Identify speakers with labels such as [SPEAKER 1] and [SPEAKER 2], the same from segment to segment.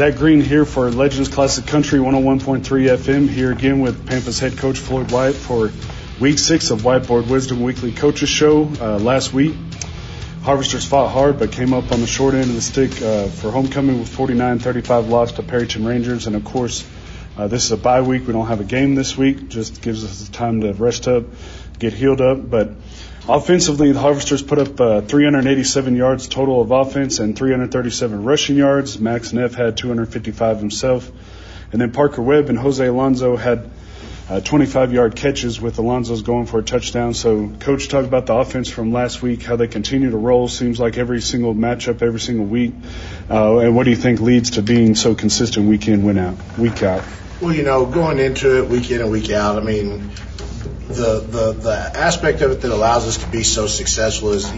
[SPEAKER 1] Zac Green here for Legends Classic Country 101.3 FM, here again with Pampa's head coach Floyd White for Week 6 of Whiteboard Wisdom Weekly Coaches Show. Last week, Harvesters fought hard but came up on the short end of the stick for homecoming with 49-35 loss to Perryton Rangers. And, of course, this is a bye week. We don't have a game this week. Just gives us the time to rest up, get healed up. But offensively, the Harvesters put up 387 yards total of offense and 337 rushing yards. Max Neff had 255 himself. And then Parker Webb and Jose Alonso had 25-yard catches, with Alonso's going for a touchdown. So, Coach, talk about the offense from last week, how they continue to roll. Seems like every single matchup, every single week. And what do you think leads to being so consistent week in, week out?
[SPEAKER 2] Well, going into it week in and week out, I mean, the aspect of it that allows us to be so successful is,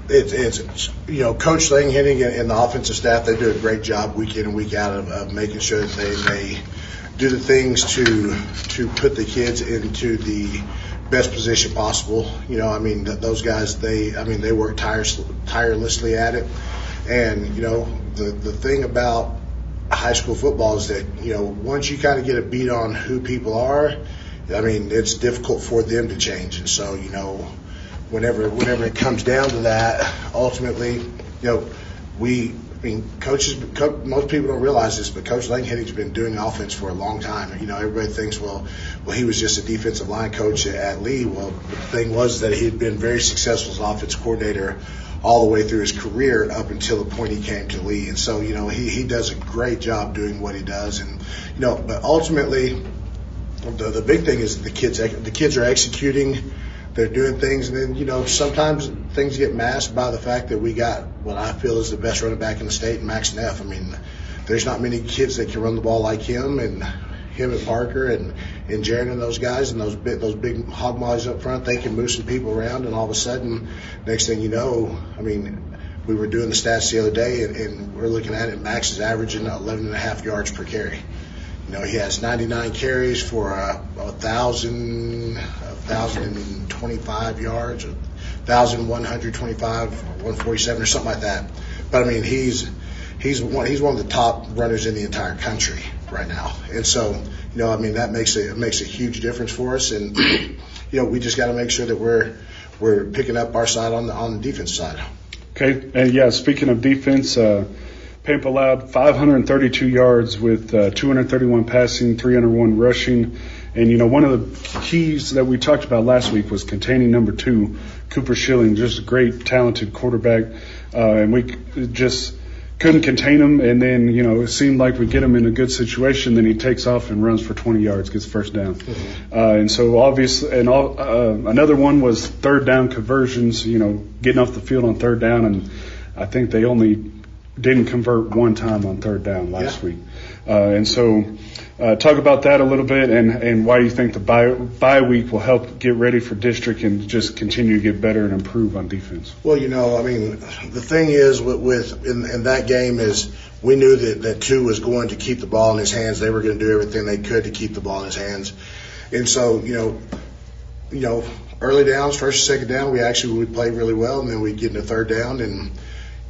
[SPEAKER 2] it's Coach Langhenning and the offensive staff, they do a great job week in and week out of making sure that they do the things to put the kids into the best position possible. Those guys, they work tirelessly at it. And, the thing about high school football is that, once you kind of get a beat on who people are, it's difficult for them to change. And so, whenever it comes down to that, ultimately, coaches, most people don't realize this, but Coach Langhenning's been doing offense for a long time. Everybody thinks, well, he was just a defensive line coach at Lee. Well, the thing was that he had been very successful as offensive coordinator all the way through his career up until the point he came to Lee. And so, he does a great job doing what he does. And, but ultimately, the big thing is the kids are executing. They're doing things, and then, sometimes things get masked by the fact that we got what I feel is the best running back in the state, Max Neff. There's not many kids that can run the ball like him and Parker and Jared and those guys, and those big hog mollies up front. They can move some people around, and all of a sudden, next thing you know, we were doing the stats the other day, and we're looking at it, Max is averaging 11.5 yards per carry. He has 99 carries for 1,025 yards, 1,125, 147, or something like that. But he's one of the top runners in the entire country right now, and so that makes a huge difference for us. And we just got to make sure that we're picking up our side on the defense side.
[SPEAKER 1] Okay, and yeah, speaking of defense. Pampa allowed 532 yards with 231 passing, 301 rushing. And, one of the keys that we talked about last week was containing number 2, Cooper Schilling, just a great, talented quarterback. And we just couldn't contain him. And then, it seemed like we get him in a good situation. Then he takes off and runs for 20 yards, gets first down. Mm-hmm. And so obviously, another one was third down conversions, getting off the field on third down. And I think they only didn't convert one time on third down last week. And so talk about that a little bit and why you think the bye week will help get ready for district and just continue to get better and improve on defense.
[SPEAKER 2] Well, the thing is in that game is we knew that 2 was going to keep the ball in his hands. They were going to do everything they could to keep the ball in his hands. And so, early downs, first and second down, we played really well, and then we get into third down, and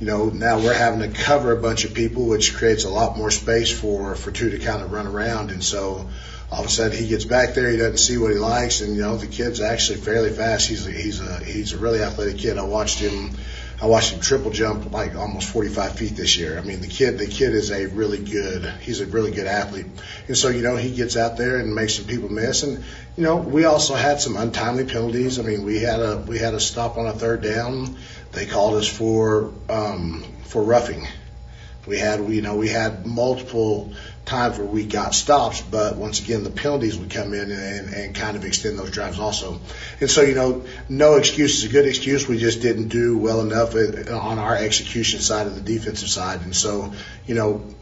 [SPEAKER 2] now we're having to cover a bunch of people, which creates a lot more space for 2 to kind of run around. And so all of a sudden he gets back there, he doesn't see what he likes, and the kid's actually fairly fast. He's a really athletic kid. I watched him triple jump like almost 45 feet this year. The kid is a really good athlete. And so, he gets out there and makes some people miss. And, we also had some untimely penalties. We had a stop on a third down. They called us for roughing. We had multiple times where we got stops, but once again, the penalties would come in and kind of extend those drives also. And so, no excuse is a good excuse. We just didn't do well enough on our execution side of the defensive side. And so,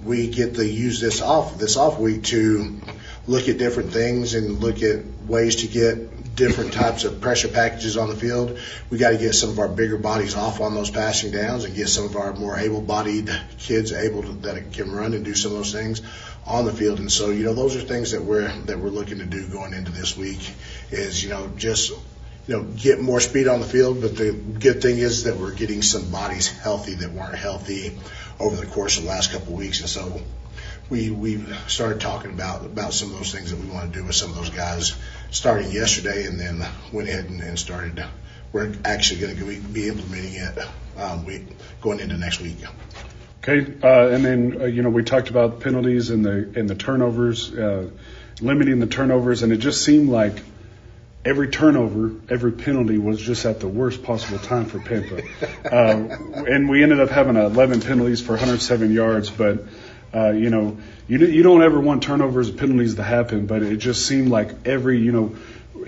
[SPEAKER 2] we get to use this off week to look at different things and look at ways to get different types of pressure packages on the field. We got to get some of our bigger bodies off on those passing downs and get some of our more able-bodied kids that can run and do some of those things on the field. And so, those are things that we're looking to do going into this week is, just get more speed on the field. But the good thing is that we're getting some bodies healthy that weren't healthy over the course of the last couple of weeks. And so we started talking about some of those things that we want to do with some of those guys starting yesterday, and then went ahead and started. We're actually going to be implementing it going into next week.
[SPEAKER 1] Okay, and then we talked about penalties and the turnovers, limiting the turnovers, and it just seemed like every turnover, every penalty was just at the worst possible time for Pampa. And we ended up having 11 penalties for 107 yards, but you don't ever want turnovers and penalties to happen, but it just seemed like every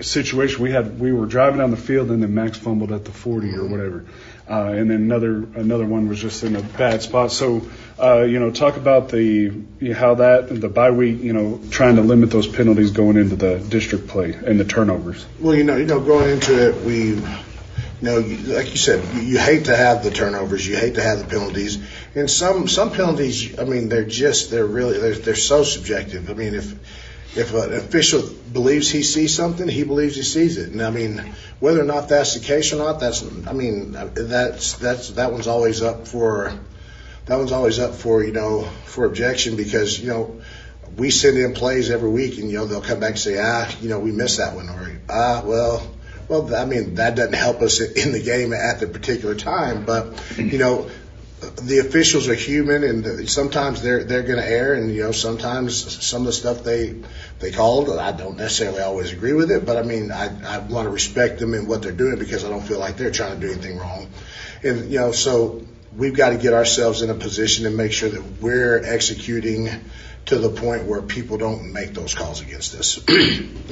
[SPEAKER 1] situation we were driving down the field, and then Max fumbled at the 40 or whatever, and then another one was just in a bad spot. So talk about the bye week, trying to limit those penalties going into the district play and the turnovers.
[SPEAKER 2] Well, going into it, we like you said, you hate to have the turnovers, you hate to have the penalties, and some penalties, I mean, they're so subjective. I mean, if an official believes he sees something, he believes he sees it. And I mean, whether or not that's the case or not, that one's always up for for objection, because we send in plays every week, and they'll come back and say, we missed that one, or well, I mean, that doesn't help us in the game at the particular time, but the officials are human, and sometimes they're going to err, and sometimes some of the stuff they called, I don't necessarily always agree with it, but I mean, I want to respect them in what they're doing, because I don't feel like they're trying to do anything wrong. And so we've got to get ourselves in a position and make sure that we're executing to the point where people don't make those calls against us.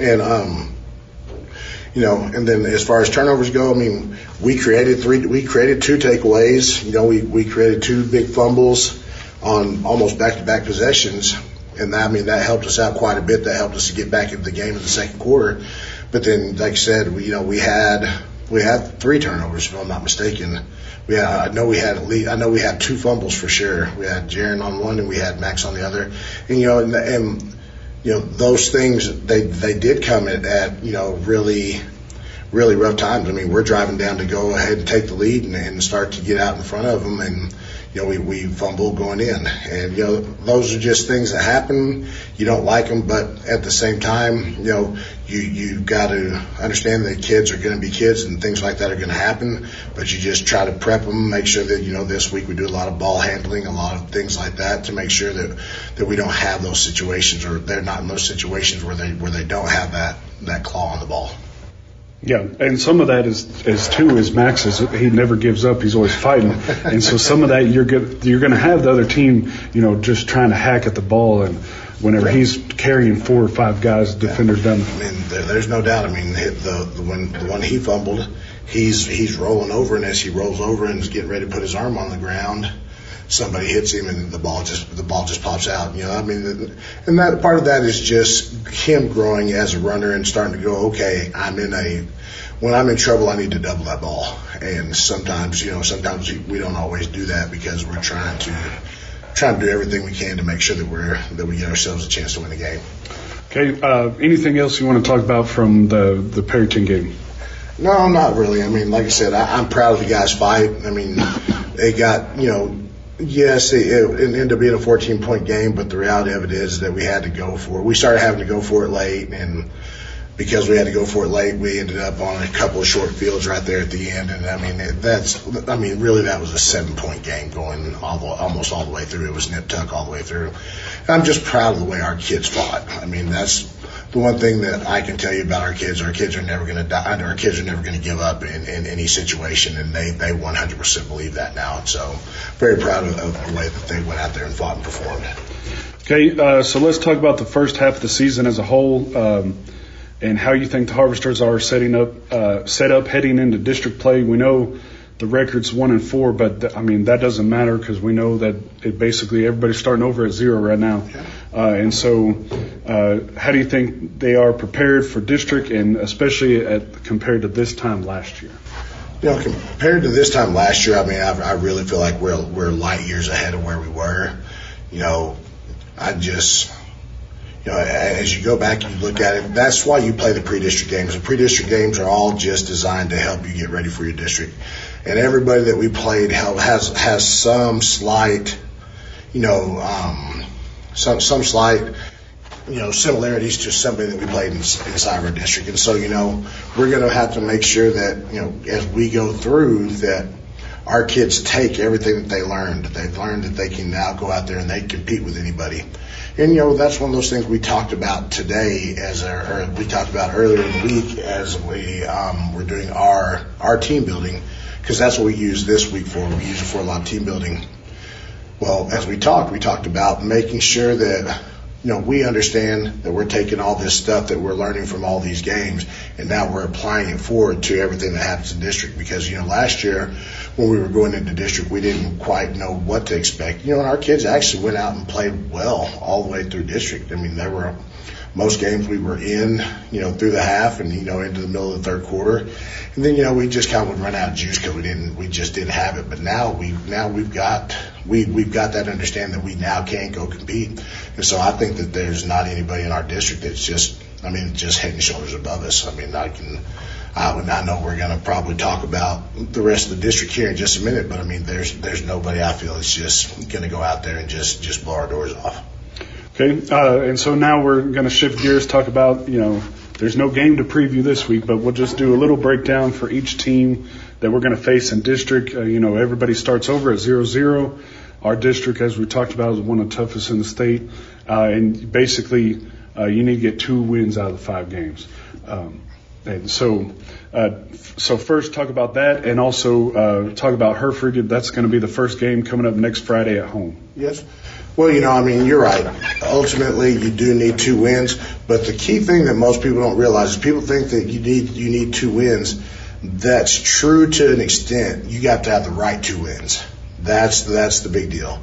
[SPEAKER 2] And and then as far as turnovers go, I mean, we created 2 takeaways. We created 2 big fumbles on almost back-to-back possessions, and that helped us out quite a bit. That helped us to get back into the game in the second quarter. But then, like I said, we had 3 turnovers, if I'm not mistaken. I know we had 2 fumbles for sure. We had Jaron on one, and we had Max on the other. And those things, they did come at really, really rough times. I mean, we're driving down to go ahead and take the lead and start to get out in front of them, and we fumble going in. And those are just things that happen. You don't like them, but at the same time, you got to understand that kids are going to be kids, and things like that are going to happen. But you just try to prep them, make sure that this week we do a lot of ball handling, a lot of things like that, to make sure that we don't have those situations, or they're not in those situations where they don't have that claw on the ball.
[SPEAKER 1] Yeah, and some of that is Max's. He never gives up. He's always fighting, and so some of that you're going to have the other team, just trying to hack at the ball, and whenever he's carrying 4 or 5 guys, defenders down.
[SPEAKER 2] I mean, there's no doubt. I mean, the one he fumbled, he's rolling over, and as he rolls over and is getting ready to put his arm on the ground, somebody hits him, and the ball just pops out. I mean, and that part of that is just him growing as a runner and starting to go, okay, when I'm in trouble, I need to double that ball. And sometimes we don't always do that, because we're trying to do everything we can to make sure that we get ourselves a chance to win the game.
[SPEAKER 1] Okay. Anything else you want to talk about from the Perryton game?
[SPEAKER 2] No, not really. I mean, like I said, I'm proud of the guys' fight. I mean, they got, yes, it ended up being a 14-point game, but the reality of it is that we started having to go for it late, and because we had to go for it late, we ended up on a couple of short fields right there at the end. And really that was a 7-point game going almost all the way through. It was nip tuck all the way through. And I'm just proud of the way our kids fought. I mean, that's the one thing that I can tell you about our kids. Our kids are never going to die. Our kids are never going to give up in any situation, and they 100% believe that now. And so very proud of the way that they went out there and fought and performed.
[SPEAKER 1] Okay, so let's talk about the first half of the season as a whole. And how you think the Harvesters are set up heading into district play. We know the record's 1-4, but that doesn't matter, because we know that basically everybody's starting over at 0 right now. And so, how do you think they are prepared for district, and especially compared to this time last year?
[SPEAKER 2] Compared to this time last year, I really feel like we're light years ahead of where we were. As you go back and you look at it, that's why you play the pre-district games. The pre-district games are all just designed to help you get ready for your district. And everybody that we played has some slight you know, some slight, you know, similarities to somebody that we played inside our district. And so, you know, we're going to have to make sure that, you know, as we go through that our kids take everything that they learned. They've learned that they can now go out there and they compete with anybody. And, you know, that's one of those things we talked about today or we talked about earlier in the week as we were doing our team building, because that's what we use this week for. We use it for a lot of team building. Well, as we talked about making sure that, you know, we understand that we're taking all this stuff that we're learning from all these games, and now we're applying it forward to everything that happens in district. Because, you know, last year when we were going into district, we didn't quite know what to expect. You know, and our kids actually went out and played well all the way through district. I mean, there were most games we were in, you know, through the half and, you know, into the middle of the third quarter. And then, you know, we just kind of would run out of juice because we just didn't have it. But now we've got that understanding that we now can go compete. And so I think that there's not anybody in our district that's just head and shoulders above us. I mean, I know we're going to probably talk about the rest of the district here in just a minute, but I mean, there's nobody I feel is just going to go out there and just blow our doors off.
[SPEAKER 1] Okay, and so now we're going to shift gears, talk about, you know, there's no game to preview this week, but we'll just do a little breakdown for each team that we're going to face in district. You know, everybody starts over at 0-0. Our district, as we talked about, is one of the toughest in the state. And basically, you need to get 2 wins out of the 5 games. And so first talk about that, and also talk about Hereford. That's going to be the first game coming up next Friday at home.
[SPEAKER 2] Yes. Well, you know, I mean, you're right. Ultimately, you do need 2 wins, but the key thing that most people don't realize is people think that you need 2 wins. That's true to an extent. You got to have the right 2 wins. That's the big deal.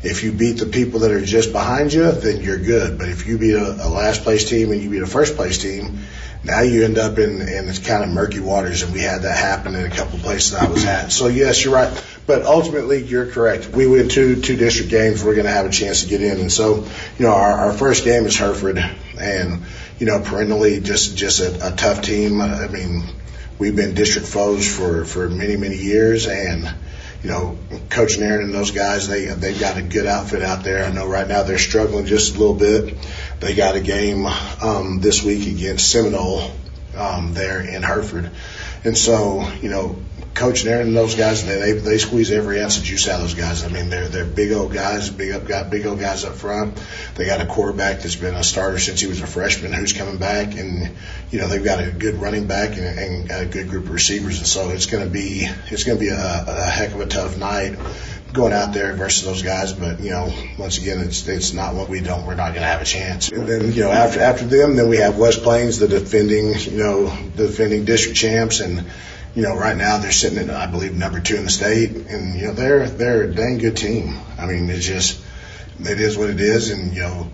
[SPEAKER 2] If you beat the people that are just behind you, then you're good. But if you beat a last place team and you beat a first place team, now you end up in this kind of murky waters, and we had that happen in a couple of places I was at. So, yes, you're right. But ultimately, you're correct. We win 2 district games, we're going to have a chance to get in. And so, you know, our first game is Hereford, and, you know, perennially just a tough team. I mean, we've been district foes for many, many years, and, you know, Coach Nairn and those guys, they've got a good outfit out there. I know right now they're struggling just a little bit. They got a game this week against Seminole there in Hereford. And so, you know, Coach Nairn and those guys, they squeeze every ounce of juice out of those guys. I mean, they're big old guys, got big old guys up front. They got a quarterback that's been a starter since he was a freshman who's coming back, and, you know, they've got a good running back and a good group of receivers. And so it's going to be a heck of a tough night going out there versus those guys. But, you know, once again, it's not what we're not going to have a chance. And then, you know, after them, then we have West Plains, the defending district champs, and, you know, right now they're sitting at, I believe, number 2 in the state, and, you know, they're a dang good team. I mean, it is what it is, and, you know,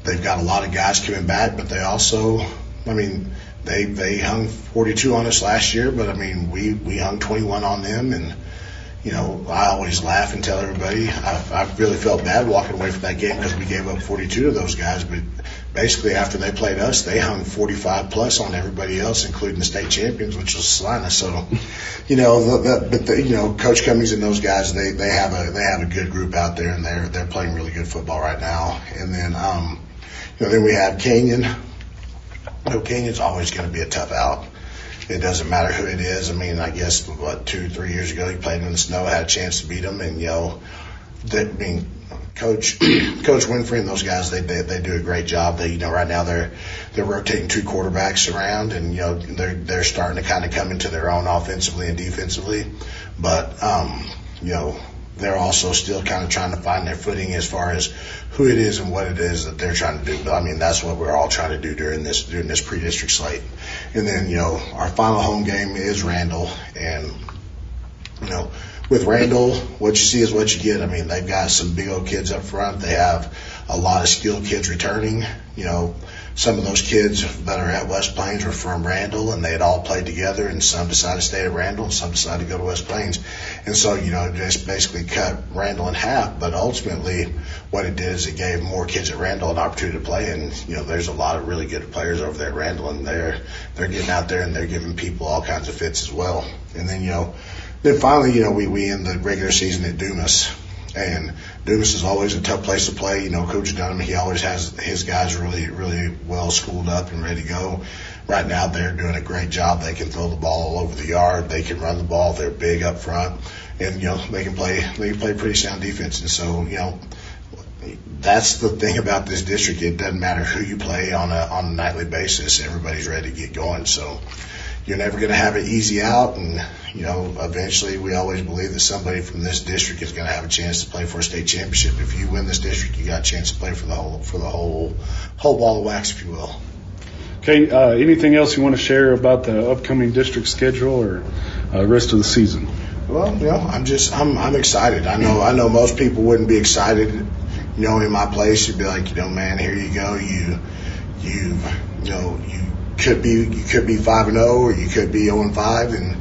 [SPEAKER 2] they've got a lot of guys coming back, but they also, I mean, they hung 42 on us last year, but I mean, we hung 21 on them, and, you know, I always laugh and tell everybody I really felt bad walking away from that game because we gave up 42 to those guys, but basically after they played us, they hung 45 plus on everybody else, including the state champions, which was Salina. So, you know, you know, Coach Cummings and those guys, they have a good group out there, and they're playing really good football right now. And then, you know, then we have Canyon. You know, Canyon's always going to be a tough out. It doesn't matter who it is. I mean, I guess 2-3 years ago he played in the snow, had a chance to beat them, and, you know, Coach Winfrey and those guys, they do a great job. You know, right now they're rotating 2 quarterbacks around, and, you know, they're starting to kind of come into their own offensively and defensively, but you know, they're also still kind of trying to find their footing as far as who it is and what it is that they're trying to do. But I mean, that's what we're all trying to do during this pre-district slate. And then, you know, our final home game is Randall, and, you know, with Randall, what you see is what you get. I mean, they've got some big old kids up front. They have a lot of skilled kids returning. You know, some of those kids that are at West Plains were from Randall, and they had all played together, and some decided to stay at Randall, and some decided to go to West Plains. And so, you know, just basically cut Randall in half. But ultimately, what it did is it gave more kids at Randall an opportunity to play. And, you know, there's a lot of really good players over there at Randall, and they're getting out there and they're giving people all kinds of fits as well. And then, you know, then finally, you know, we end the regular season at Dumas. And Dumas is always a tough place to play. Coach Dunham, he always has his guys really, really well schooled up and ready to go. Right now, they're doing a great job. They can throw the ball all over the yard. They can run the ball. They're big up front, and they can play pretty sound defense. And so, that's the thing about this district. It doesn't matter who you play on a nightly basis. Everybody's ready to get going. So you're never going to have it easy out. And, eventually we always believe that somebody from this district is going to have a chance to play for a state championship. If you win this district, you got a chance to play for the whole ball of wax, if you will.
[SPEAKER 1] Okay. Anything else you want to share about the upcoming district schedule or rest of the season?
[SPEAKER 2] Well, I'm excited. I know most people wouldn't be excited. In my place, you'd be like, man, here you go. You could be 5-0, or you could be 0-5, and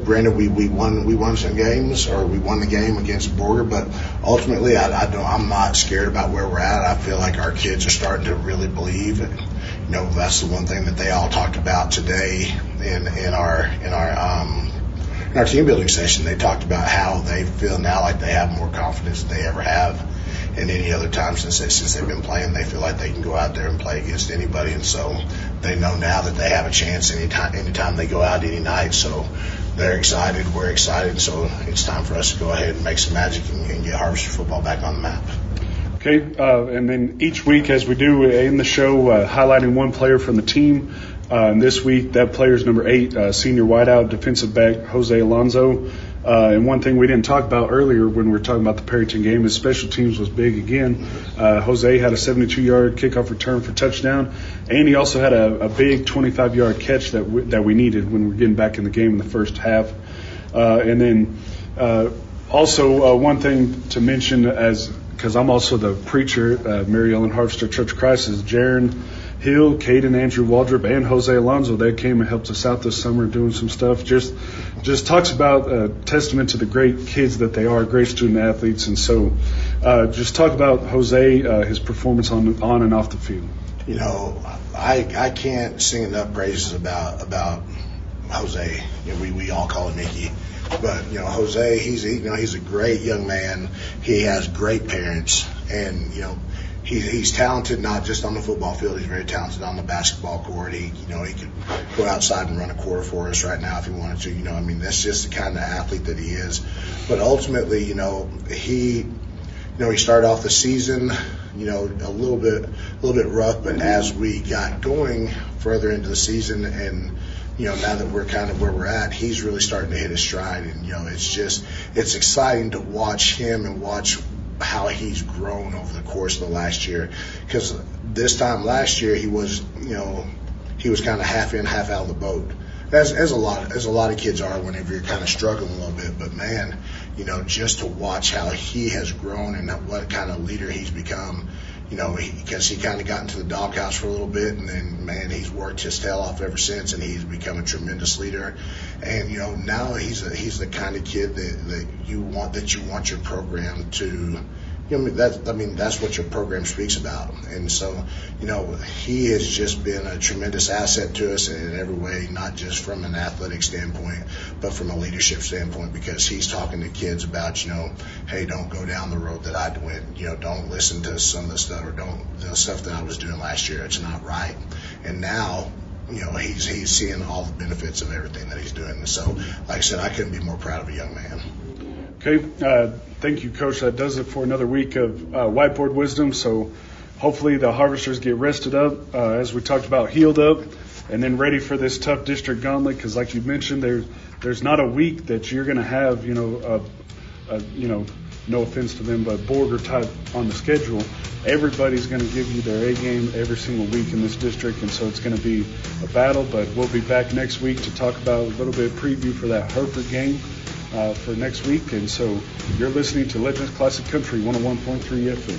[SPEAKER 2] granted we won some games, or we won the game against Borger, but ultimately I'm not scared about where we're at. I feel like our kids are starting to really believe, and that's the one thing that they all talked about today in our team building session. They talked about how they feel now like they have more confidence than they ever have in any other time since they've been playing. They feel like they can go out there and play against anybody, and so they know now that they have a chance anytime they go out any night. So they're excited, we're excited, so it's time for us to go ahead and make some magic and get Harvester football back on the map.
[SPEAKER 1] Okay, and then each week, as we do in the show, highlighting one player from the team. And this week, that player is number 8, senior wideout, defensive back, Jose Alonso. And one thing we didn't talk about earlier when we were talking about the Perryton game is special teams was big again. Jose had a 72-yard kickoff return for touchdown, and he also had a big 25-yard catch that we needed when we were getting back in the game in the first half. And then also one thing to mention, because I'm also the preacher at Mary Ellen Harvester Church of Christ, is Jaron Hill, Caden, Andrew Waldrop, and Jose Alonso. They came and helped us out this summer doing some stuff. Just talks about a testament to the great kids that they are, great student athletes. And so just talk about Jose, his performance on and off the field.
[SPEAKER 2] I can't sing enough praises about Jose. We all call him Mickey. But, Jose, he's a great young man. He has great parents, and, he's talented not just on the football field. He's very talented on the basketball court. He could go outside and run a quarter for us right now if he wanted to. That's just the kind of athlete that he is. But ultimately, he started off the season, a little bit rough. But as we got going further into the season, and now that we're kind of where we're at, he's really starting to hit his stride. And it's exciting to watch him and watch how he's grown over the course of the last year. Because this time last year he was kind of half in, half out of the boat, as a lot of kids are whenever you're kind of struggling a little bit. But man, just to watch how he has grown and what kind of leader he's become. Because he kind of got into the doghouse for a little bit, and then, man, he's worked his tail off ever since, and he's become a tremendous leader. And, now he's the kind of kid that you want your program to, that's what your program speaks about. And so, he has just been a tremendous asset to us in every way, not just from an athletic standpoint, but from a leadership standpoint, because he's talking to kids about, hey, don't go down the road that I went. Don't listen to some of the stuff, or the stuff that I was doing last year. It's not right. And now, he's seeing all the benefits of everything that he's doing. And so, like I said, I couldn't be more proud of a young man.
[SPEAKER 1] Okay, thank you, Coach. That does it for another week of Whiteboard Wisdom. So hopefully the Harvesters get rested up, as we talked about, healed up, and then ready for this tough district gauntlet. Because like you mentioned, there's not a week that you're going to have, no offense to them, but Borger type on the schedule. Everybody's going to give you their A game every single week in this district, and so it's going to be a battle. But we'll be back next week to talk about a little bit of preview for that Hereford game for next week. And so you're listening to Legends Classic Country 101.3 FM.